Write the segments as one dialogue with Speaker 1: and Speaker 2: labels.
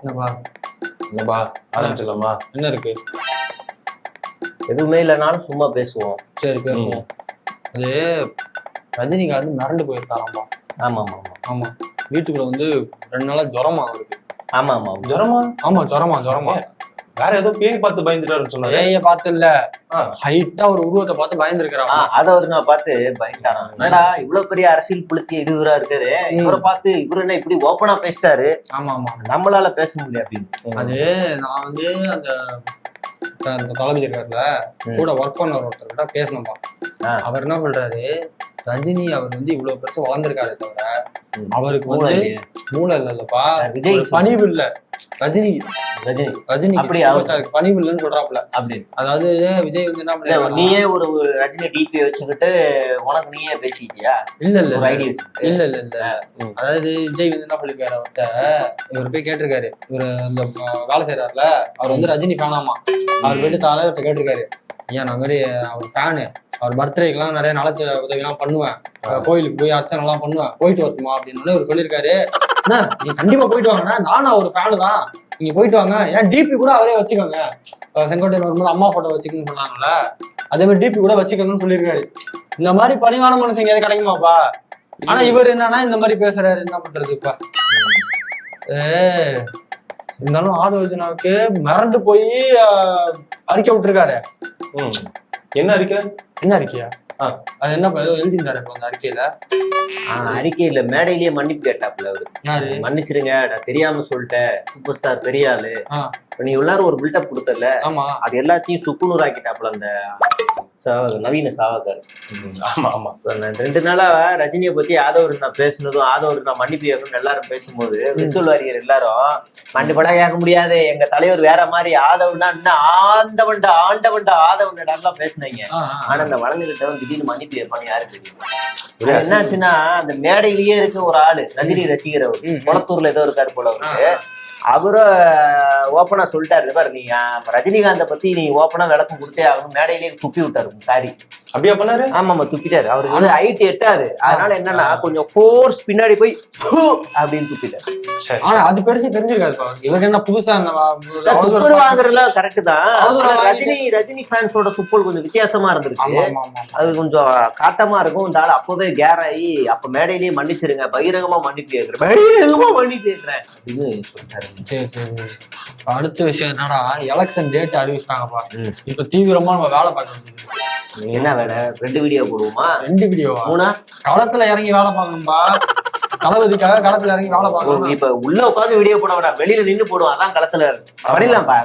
Speaker 1: என்னப்பா
Speaker 2: என்னப்பா ஆரம்பிச்சிடலாமா?
Speaker 1: என்ன இருக்கு?
Speaker 3: எதுவுமே இல்லைனாலும் சும்மா பேசுவோம்.
Speaker 1: சரி பேசுவோம். அது ரஜினிகாந்த் மிரண்டு போயிருக்காராமா.
Speaker 3: ஆமா ஆமா ஆமா
Speaker 1: ஆமா, வீட்டுக்குள்ள வந்து 2 நாளா ஜுரமா அவருக்கு.
Speaker 3: ஆமா ஆமா
Speaker 2: ஜுரமா?
Speaker 1: ஆமா ஜுரமா.
Speaker 2: வேற ஏதோ பேய் பார்த்து பயந்துட்டாருன்னு சொன்னாரு.
Speaker 1: ஏய பார்த்து இல்ல, ஹைட்டா ஒரு உருவத்தை பார்த்து பயந்துருக்கிறாங்க.
Speaker 3: அத ஒரு நான் பார்த்து பயந்துட்டானா. என்னடா இவ்வளவு பெரிய அரசியல் புளுத்தி இதுவரா இருக்காரு, இவரை பார்த்து இவரு என்ன இப்படி ஓப்பனா பேசிட்டாரு,
Speaker 1: ஆமா ஆமா
Speaker 3: நம்மளால பேச முடியல அப்படின்னு.
Speaker 1: அது நான் வந்து அந்த தளபதி இருக்காருல, கூட ஒர்க் பண்ண ஒருத்தர்கிட்ட பேசணும்பா. அவர் என்ன சொல்றாரு, ரஜினி அவர் வந்து இவ்வளவு பெருசா வளர்ந்துருக்காரு தவிர அவருக்கு வந்து மூளை இல்லப்பா, விஜய் பணிவு இல்ல. ரஜினி அப்படி பணிவு இல்லன்னு சொல்றாப்ல. அப்படி அதாவது விஜய் வந்து என்ன பண்ண,
Speaker 3: நீயே ஒரு ரஜினி டிபி வச்சுக்கிட்டு உனக்கு நீயே பேசிக்கிட்டியா?
Speaker 1: இல்ல ஐடி வச்சு இல்ல. அதாவது விஜய் வந்து என்ன சொல்லிருக்காரு, அவர்கிட்ட இவர் போய் கேட்டிருக்காரு, இவரு இந்த வேலை செய்யறாருல அவர் வந்து ரஜினி ஃபேனாமா. அவர் போயிட்டு தலைவர்கிட்ட கேட்டிருக்காரு, ஏன் நான் மாதிரி அவர் ஃபேனு, அவர் பர்த்டேக்கெல்லாம் நிறைய நலத்து உதவிலாம் பண்ணுவேன், கோயிலுக்கு போய் அர்ச்சனை எல்லாம் பண்ணுவேன், போயிட்டு வரட்டுமா அப்படின்னு இவர் சொல்லியிருக்காரு. நீங்க கண்டிப்பா போயிட்டு வாங்கண்ணா, நானும் ஒரு ஃபேனு தான், நீங்க போயிட்டு வாங்க, ஏன் டிபி கூட அவரே வச்சுக்கோங்க, செங்கோட்டையன் வரும்போது அம்மா போட்டோ வச்சுக்கணும்னு சொன்னாங்கல்ல, அதே மாதிரி டிபி கூட வச்சுக்கணும்னு சொல்லியிருக்காரு. இந்த மாதிரி பணிவான மனுஷங்க எது கிடைக்குமாப்பா? ஆனா இவர் என்னன்னா இந்த மாதிரி பேசுறாரு, என்ன பண்றது இப்ப? இருந்தாலும் ஆதவர்ஜுனாவுக்கு மிரண்டு போய் அறிக்கை விட்டுருக்காரு.
Speaker 2: என்ன அறிக்கையா?
Speaker 1: அது என்ன ஏதோ எழுதிருந்தாரு இப்ப அந்த அறிக்கையில.
Speaker 3: அறிக்கையில மேடையிலேயே மன்னிப்பு கேட்டாப்ல அவரு. யாரு? மன்னிச்சிருங்க, நான் தெரியாம சொல்லிட்டேன், சூப்பர் ஸ்டார் பெரிய ஆளு, நீ எல்லாரும் ஒரு பில்டப் கொடுத்தல,
Speaker 1: ஆமா
Speaker 3: அது எல்லாத்தையும் சுக்குநூறு ஆக்கிட்டாப்ல அந்த நவீன சாவகர்.
Speaker 2: ஆமா ஆமா
Speaker 3: 2 நாளா ரஜினியை பத்தி ஆதவர் நான் பேசுனதும், ஆதவர் நான் மன்னிப்பு கேட்கணும் எல்லாரும் பேசும்போது வித்துல் வாரியர் எல்லாரும் மன்னிப்படா கேட்க முடியாது, எங்க தலைவர் வேற மாதிரி, ஆதவர்னா என்ன ஆண்டவன்டா ஆதவன்டா எல்லாம் பேசினாங்க. ஆனா அந்த வளர்ந்துகிட்டவன் திடீர்னு மன்னிப்பு கேட்பாங்க யாரு தெரியும். என்னாச்சுன்னா அந்த மேடையிலேயே இருக்க ஒரு ஆளு ரஜினி ரசிகர், அவரு குளத்தூர்ல ஏதோ இருக்காரு போல, அவருக்கு அவரும் ஓப்பனா சொல்லிட்டாரு, பாரு நீ ரஜினிகாந்த பத்தி நீ ஓப்பனா விளக்கம் கொடுத்தே ஆகணும், மேடையிலேயே துப்பி விட்டாரு காரி.
Speaker 2: அப்படியா பண்ணாரு?
Speaker 3: ஆமா துப்பிட்டாரு. அவருக்கு வந்து ஹைட் எட்டாது, அதனால என்னன்னா கொஞ்சம் ஃபோர்ஸ் பின்னாடி போய் அப்படின்னு துப்பிட்டாரு.
Speaker 1: ஆனா அது பெருசு தெரிஞ்சிருக்காரு இவருக்கு, என்ன புதுசா
Speaker 3: துப்புரு வாங்குறதுல கரெக்ட் தான். ரஜினி ஃபேன்ஸோட துப்பல் கொஞ்சம் வித்தியாசமா இருந்திருக்கு, அது கொஞ்சம் காட்டமா இருக்கும். இந்த ஆள் அப்பவே கேர் ஆகி அப்ப மேடையிலேயே மன்னிச்சிருங்க, பகிரங்கமா மன்னிப்பு கேட்கிறேன் அப்படின்னு சொல்லிட்டாரு.
Speaker 1: சரி சரி. அடுத்த விஷயம் என்னடா, எலெக்ஷன் டேட் அறிவிச்சிட்டாங்கப்பா. இப்ப தீவிரமா நம்ம வேலை பார்க்க.
Speaker 3: என்ன வேலை? 2 வீடியோ போடுவோமா?
Speaker 1: 2 வீடியோவா? 3 களத்துல இறங்கி வேலை பார்க்கணும்பா, தளபதிக்காக களத்துல இறங்கி வேலை பார்க்கணும்.
Speaker 3: இப்ப உள்ள உட்காந்து வீடியோ போட வேண்டாம், வெளியில நின்று போடுவோம், அதான் களத்துல பண்ணிடலாம்ப்பா.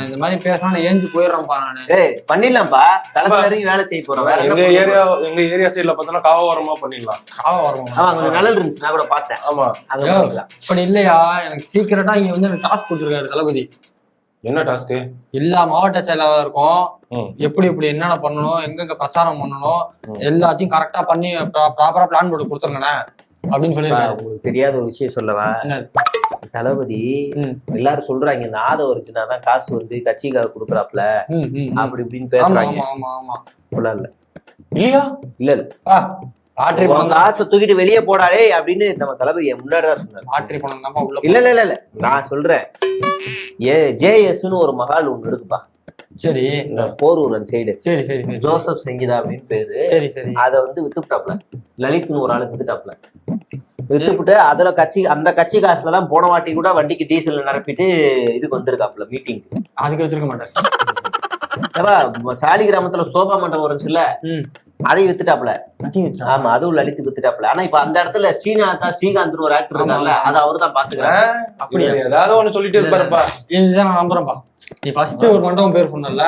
Speaker 1: இந்த மாதிரி பேசணும் ஏஞ்சு போயிடுறேன்ப்பா நானு.
Speaker 3: பண்ணிடலாம்ப்பா, களத்துல இறங்கி வேலை செய்ய போறோம்.
Speaker 2: எங்க ஏரியா சைட்ல பார்த்தோம்னா காவரமா பண்ணிடலாம்.
Speaker 3: கொஞ்சம் நல்லா இருந்துச்சு, நான் கூட பார்த்தேன்.
Speaker 2: ஆமா
Speaker 1: அப்படி இல்லையா, எனக்கு சீக்கிரட்டா இங்க வந்து எனக்கு டாஸ்க் கொடுத்துருக்காரு தளபதி.
Speaker 2: என்ன டாஸ்க்?
Speaker 1: எல்லா மாவட்ட செயலாளருக்கும் எப்படி என்னென்ன பண்ணணும், எங்கெங்க பிரச்சாரம் பண்ணணும், எல்லாத்தையும் கரெக்டா பண்ணி ப்ராப்பரா பிளான் போட்டு கொடுத்துருங்கண்ணே அப்படின்னு சொல்லிருக்காரு.
Speaker 3: உங்களுக்கு தெரியாத ஒரு விஷயம் சொல்லவா? தளபதி எல்லாரும் சொல்றாங்க இந்த ஆதவருக்கு தான் காசு வந்து கட்சிக்காக கொடுக்குறாப்ல அப்படி இப்படின்னு பேசுறாங்க. இல்ல
Speaker 2: இல்லையா?
Speaker 3: இல்ல காசை தூக்கிட்டு வெளியே போடாதே அப்படின்னு நம்ம தளபதி முன்னாடிதான் சொன்னாரு. இல்ல நான் சொல்றேன், ஜேஎஸ்ன்னு ஒரு மகால் ஒண்ணு இருக்குப்பா.
Speaker 1: சரி,
Speaker 3: போரூரன் சைடு.
Speaker 1: சரி சரி.
Speaker 3: ஜோசப் செங்கிதா அப்படின்னு பேரு.
Speaker 1: சரி சரி.
Speaker 3: அத வந்து வித்துட்டாப்ல, லலித்னு ஒரு ஆளுக்கு வித்துட்டாப்ல. வித்துப்புட்டு அதுல அந்த கட்சி காசுலதான் போன வாட்டி கூட வண்டிக்கு டீசல் நிரப்பிட்டு இதுக்கு வந்திருக்காப்ல மீட்டிங்.
Speaker 1: அதுக்கு வச்சிருக்க மாட்டேன்.
Speaker 3: சாலி கிராமத்துல சோபா மண்டபம் வருச்சுல்ல, அதையும் வித்துட்டாப்ல. ஆமா அதுவும் லலித் வித்துட்டாப்ல. ஆனா இப்ப அந்த இடத்துல ஸ்ரீகாந்த் ஒரு ஆக்டர் இருக்காங்கல்ல, அதை அவரு தான் பாத்துக்கிறாரு.
Speaker 2: அப்படி ஏதாவது ஒண்ணு சொல்லிட்டு இருப்பாருப்பா.
Speaker 1: இதுதான் நான் நம்புறேன்ப்பா. நீ ஃபர்ஸ்ட் ஒரு மண்டபம் பேர் சொன்னல,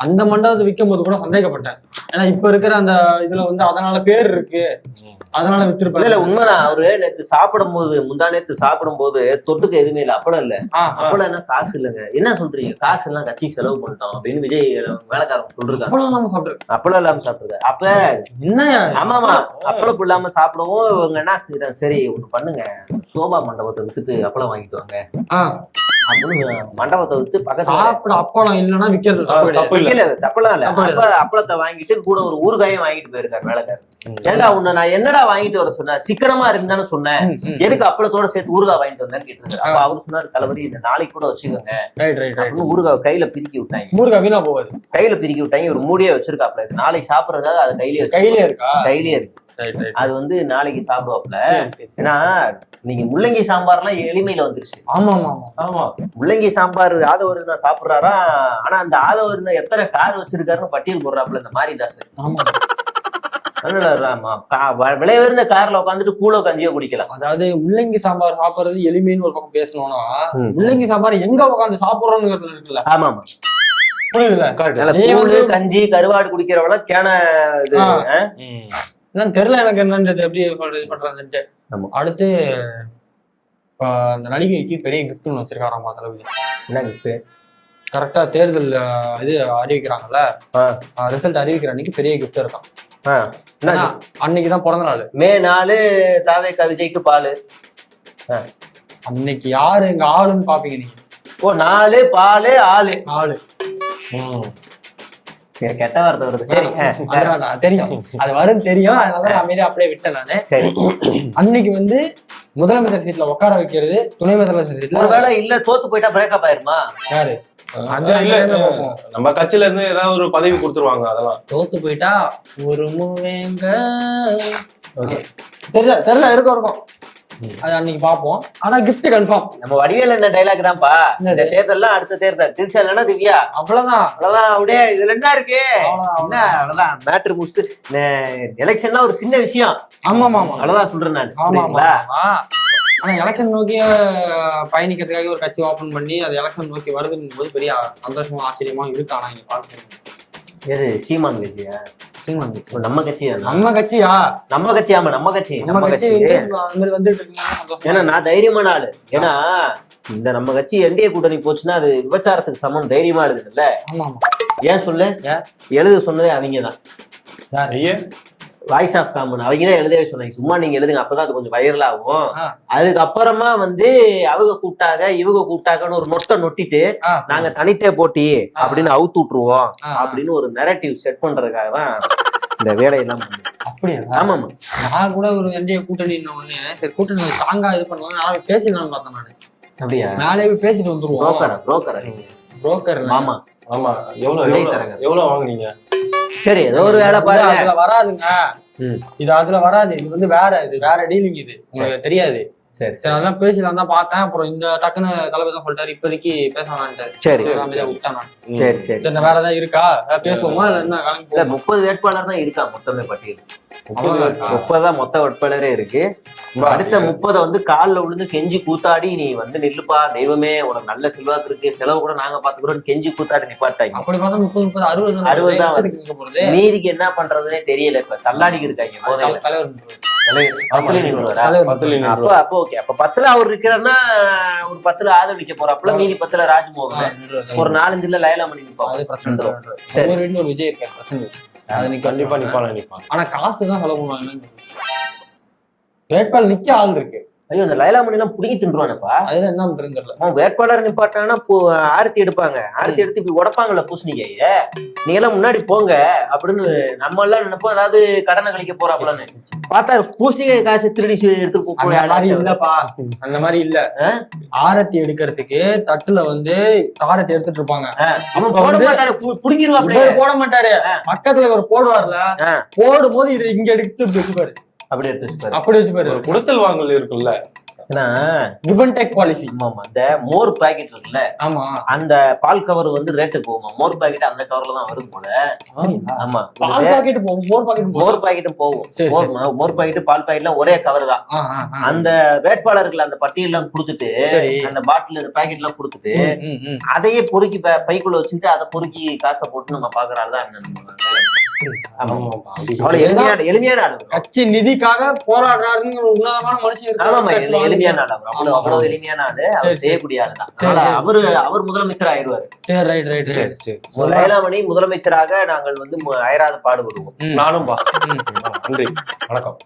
Speaker 1: அந்த மண்டபத்தை விற்கும் போது கூட சந்தேகப்பட்டேன். ஏன்னா இப்ப இருக்கிற அந்த இதுல வந்து அதனால பேர் இருக்கு, அதனால வித்திருப்பாரு.
Speaker 3: இல்ல உண்மைதான். அவரு நேத்து சாப்பிடும் போது, முந்தா நேத்து சாப்பிடும் போது தொட்டுக்க எதுவுமே இல்ல, அப்பளம் இல்ல. அப்பளம் என்ன காசு இல்லைங்க, என்ன சொல்றீங்க, காசு எல்லாம் கட்சிக்கு செலவு பண்ணிட்டோம் அப்படின்னு விஜய் வேலைக்காரங்க சொல்றாங்க. அப்பளம் இல்லாம சாப்பிடுங்க. அப்ப என்ன? ஆமாமா அப்பளம் இல்லாம சாப்பிடவும் இவங்க என்ன செய்யறாங்க, சரி ஒண்ணு பண்ணுங்க, சோபா மண்டபத்தை வித்துட்டு அப்பளம் வாங்கிட்டு வாங்க அப்படின்னு மண்டபத்தை விட்டு பக்கத்துல
Speaker 1: சாப்பிட அப்பளம் இல்லைன்னா விக்கிறது
Speaker 2: தப்பு இல்ல.
Speaker 3: தப்பெல்லாம் இல்ல. அப்பளத்தை வாங்கிட்டு கூட ஒரு ஊறுகாயும் வாங்கிட்டு போயிருக்காரு வேலைக்காரர். ஏன்டா உன்னை நான் என்னடா வாங்கிட்டு வர சொன்னேன், சிக்கனமா இருந்தானு சொன்னேன், எதுக்கு அப்பளத்தோட சேர்த்து ஊறுகாய் வாங்கிட்டு வந்தேன்னு கேட்டு அப்ப அவரு சொன்னாரு, தளபதி இந்த நாளைக்கு கூட வச்சுக்கோங்க. ஊறுகாய் கையில பிரிக்கி விட்டாங்க.
Speaker 1: ஊறுகாய் வீணா போகாது,
Speaker 3: கையில பிரிக்கி விட்டாங்க. ஒரு மூடியே வச்சிருக்காப்ல, இது நாளைக்கு சாப்பிடறதுக்காக அது கையிலே
Speaker 1: இருக்கா?
Speaker 3: கையிலே இருக்கு. அது வந்து நாளைக்கு சாப்பிடுவாப்ல. ஏன்னா நீங்க முள்ளங்கி சாம்பார்லாம் எளிமையில வந்துருச்சு.
Speaker 1: ஆமா ஆமா ஆமா.
Speaker 3: முள்ளங்கி சாம்பார் ஆதவர் தான் சாப்பிடுறாரா. ஆனா அந்த ஆதவர் எத்தனை கார் வச்சிருக்காருன்னு பட்டியல் போடுறாப்புல இந்த மாரிதாஸ்.
Speaker 1: ஆமா.
Speaker 3: விலை உயர்ந்த கார்ல உட்காந்துட்டு கூழோ கஞ்சியோ குடிக்கலாம்.
Speaker 1: அதாவது முள்ளங்கி சாம்பார் சாப்பிடுறது எளிமைன்னு ஒரு பக்கம் பேசணும்னா, முள்ளங்கி சாம்பார் எங்க உட்காந்து சாப்பிடுறோம்னு இருக்குல்ல.
Speaker 3: ஆமா ஆமா,
Speaker 1: புரியுதுல.
Speaker 3: கஞ்சி கருவாடு குடிக்கிறவள கேன
Speaker 1: தெரியல எனக்கு என்னன்றது எப்படி பண்றதுன்ட்டு. அடுத்து அந்த நடிகைக்கு பெரிய கிஃப்ட் ஒன்று வச்சிருக்காராமா தளபதி.
Speaker 3: என்ன கிஃப்ட்?
Speaker 1: கரெக்டா தேர்தல் இது அறிவிக்கிறாங்கல்ல, ரிசல்ட் அறிவிக்கிற அன்னைக்கு பெரிய கிஃப்ட் இருக்கான். அன்னைக்குதான் பிறந்த நாள்.
Speaker 3: மே 4 தாவே கவிதைக்கு பாலு.
Speaker 1: அன்னைக்கு யாரு எங்க ஆளுன்னு பாப்பீங்க நீங்க?
Speaker 3: ஓ 4 பாலு ஆளு கெட்ட வார்த்தை வருது. சரி
Speaker 1: தெரியும், அது வரும் தெரியும். அதனால அமைதியா அப்படியே விட்டேன் நானு. சரி, அன்னைக்கு வந்து முதலமைச்சர் சீட்ல உட்கார வைக்கிறது, துணை முதலமைச்சர் சீட்ல
Speaker 3: ஒருவேளை இல்ல தோத்து போயிட்டா பிரேக்கப் ஆயிருமா?
Speaker 1: யாரு?
Speaker 2: நம்ம கட்சியில இருந்து ஏதாவது ஒரு பதவி கொடுத்துருவாங்க. அதெல்லாம்
Speaker 1: தோத்து போயிட்டா ஒரு மூவேங்க தெரியல இருக்கும். அது அன்னைக்கு பாப்போம். ஆனா கிஃப்ட் கன்ஃபார்ம்.
Speaker 3: நம்ம வடிவேல் என்ன டைலாக் தான்ப்பா, இந்த தேர்தல்லாம் அடுத்த தேர்தல் திருச்சா இல்லைன்னா திவ்யா,
Speaker 1: அவ்வளவுதான்
Speaker 3: அப்படியே இதுல என்ன இருக்கு, என்ன அவ்வளவுதான் மேட்ரு முடிச்சுட்டு எலெக்ஷன்லாம் ஒரு சின்ன விஷயம்.
Speaker 1: ஆமா ஆமா,
Speaker 3: அவ்வளவுதான் சொல்றேன் நான்.
Speaker 1: ஆனா எலெக்ஷன் நோக்கி பயணிக்கிறதுக்காக ஒரு கட்சி ஓபன் பண்ணி அது எலெக்ஷன் நோக்கி வருதுன்னு போது பெரிய சந்தோஷமா ஆச்சரியமா இருக்கு. ஆனா இங்க பாருங்க,
Speaker 3: சீமான் கட்சியா? சீமான் கட்சி நம்ம கட்சியா?
Speaker 1: நம்ம கட்சியா?
Speaker 3: நம்ம கட்சி. ஆமா நம்ம கட்சி.
Speaker 1: வந்துட்டு
Speaker 3: ஏன்னா நான் தைரியமான ஆளு. ஏன்னா இந்த நம்ம கட்சி என்டிஏ கூட்டணி போச்சுன்னா அது விபச்சாரத்துக்கு சமம். தைரியமா எழுதுல. ஏன் சொல்லு, எழுத சொன்னதே அவங்கதான். வாய்ஸ் ஆஃப் காமன் அவங்கதான் எழுதவே சொன்னாங்க. சும்மா நீங்க எழுதுங்க, அப்பதான் அது கொஞ்சம் வைரல் ஆகும். அதுக்கப்புறமா வந்து அவங்க கூப்பிட்டாங்க இவங்க கூப்பிட்டாங்கன்னு ஒரு நொட்டை நொட்டிட்டு நாங்க தனித்தே போட்டி அப்படின்னு அவுத்து விட்டுருவோம் அப்படின்னு ஒரு நெரட்டிவ் செட் பண்றதுக்காக தான் இந்த வேலையெல்லாம் பண்ணுது.
Speaker 1: அப்படியா?
Speaker 3: ஆமாமா.
Speaker 1: நான் கூட ஒரு என்டிஏ கூட்டணி ஒண்ணு சரி கூட்டணி ஸ்ட்ராங்கா இது பண்ணுவாங்க, நாளை பேசிடலாம்னு பார்த்தேன் நானு. அப்படியா? நாளே பேசிட்டு வந்துருவோம். புரோக்கர். ஆமா
Speaker 2: ஆமா. எவ்வளவு வாங்குனீங்க?
Speaker 3: சரி ஏதோ ஒரு வேலை பாருங்க.
Speaker 1: அதுல வராதுங்க, இது அதுல வராது. இது வந்து வேற டீலிங், இது உங்களுக்கு தெரியாது. சரி சரி, அதெல்லாம் பேசலாம் தான் பார்த்தேன். அப்புறம் இந்த டக்குன்னு தளபதி தான் சொல்லிட்டாரு இப்போதைக்கு பேச வேணான்ட்டு.
Speaker 3: சரி
Speaker 1: விட்டான்.
Speaker 3: சரி சரி
Speaker 1: சரி, வேற ஏதாவது இருக்கா பேசுவோமா? இல்ல
Speaker 3: 30 வேட்பாளர் தான் இருக்கா மொத்தமே பட்டியல். 30 தான் மொத்த வேட்பாளரே இருக்கு. அடுத்த 30 வந்து காலில் விழுந்து கெஞ்சி கூத்தாடி நீ வந்து நில்லுப்பா தெய்வமே உனக்கு நல்ல செல்வாக்கு இருக்கு, செலவு கூட நாங்க பாத்துக்கிறோம் கெஞ்சி கூத்தாடி நிப்பாட்டாங்க.
Speaker 1: அப்படி பார்த்தா 30 60 தான்.
Speaker 3: நீதிக்கு என்ன பண்றதுன்னே தெரியல. இப்ப தள்ளாடிக்கு இருக்காங்க. அப்ப ஓகே, அப்ப 10ல அவர் இருக்கிறாருன்னா ஒரு 10ல ஆதரவிக்க போறாப்புல, மீதி 10ல ராஜ்மோகன், ஒரு 4-5ல லைலாமணி நிப்பாங்க.
Speaker 1: ஒரு விஜய் இருக்காரு, பிரச்சனை
Speaker 2: கண்டிப்பா நிப்பாங்க.
Speaker 1: ஆனா காசு தான் செலவு பண்ணுவாங்க. வேட்பாளர் நிக்க ஆள் இருக்கு.
Speaker 3: ஐயோ அந்த லைலாமணி எல்லாம் புடிங்கி தின்றுவானப்பா.
Speaker 1: அதுதான் என்ன பண்றதுன்னு தெரியல.
Speaker 3: வேட்பாளர் நிப்பாட்டாங்கன்னா ஆரத்தி எடுப்பாங்க. ஆரத்தி எடுத்து இப்படி உடப்பாங்கல்ல பூசணிக்காய, நீங்க எல்லாம் முன்னாடி போங்க அப்படின்னு நம்ம எல்லாம் நினைப்போம். அதாவது கடனை கழிக்க போறாங்களான்னு பார்த்தா பூசணிக்காய் காசு திருடி எடுத்து
Speaker 1: இல்லப்பா. அந்த மாதிரி இல்ல. ஆரத்தி எடுக்கிறதுக்கு தட்டுல வந்து ஆரத்தி எடுத்துட்டு இருப்பாங்க.
Speaker 3: புடிங்கிருவாங்க.
Speaker 1: போட மாட்டாரு, பக்கத்துல ஒரு போடுவார்ல, போடும் போது இது இங்க எடுத்து வச்சுப்பாரு. அப்படி வச்சுப்பாரு.
Speaker 2: ஒரு கொடுத்தல் வாங்கல் இருக்குல்ல,
Speaker 1: கிவ் அண்ட் டேக் பாலிசி.
Speaker 3: ஆமா, அந்த மோர் பாக்கெட் இருக்குல்ல,
Speaker 1: ஆமா
Speaker 3: அந்த பால் கவர் வந்து ரேட்டு போகுமா, மோர் பாக்கெட் அந்த கவர்ல தான் வருது போல. ஆமா,
Speaker 1: பால் பாக்கெட் போகும், மோர்
Speaker 3: பாக்கெட்டும் போகும். மோர் பாக்கெட் பால் பாக்கெட் எல்லாம் ஒரே கவர் தான். அந்த வேட்பாளர்கள் அந்த பட்டியெல்லாம் கொடுத்துட்டு அந்த பாட்டில் அந்த பாக்கெட் எல்லாம் கொடுத்துட்டு அதையே பொறுக்கி பைக்குள்ள வச்சுட்டு அதை பொறுக்கி காசை போட்டு நம்ம பாக்குறாருதான். எளிமையான
Speaker 1: கட்சி நிதிக்காக போராடுறாருன்னு ஒரு உன்னதமான மனுஷன்.
Speaker 3: எளிமையான ஆளு, அவ்வளவு எளிமையான ஆளு, அவர் செய்யக்கூடிய ஆளுதான். அவர் முதலமைச்சர் ஆயிடுவாரு. லைலாமணி முதலமைச்சராக நாங்கள் வந்து அயராத பாடுபடுவோம்.
Speaker 2: நானும். நன்றி, வணக்கம்.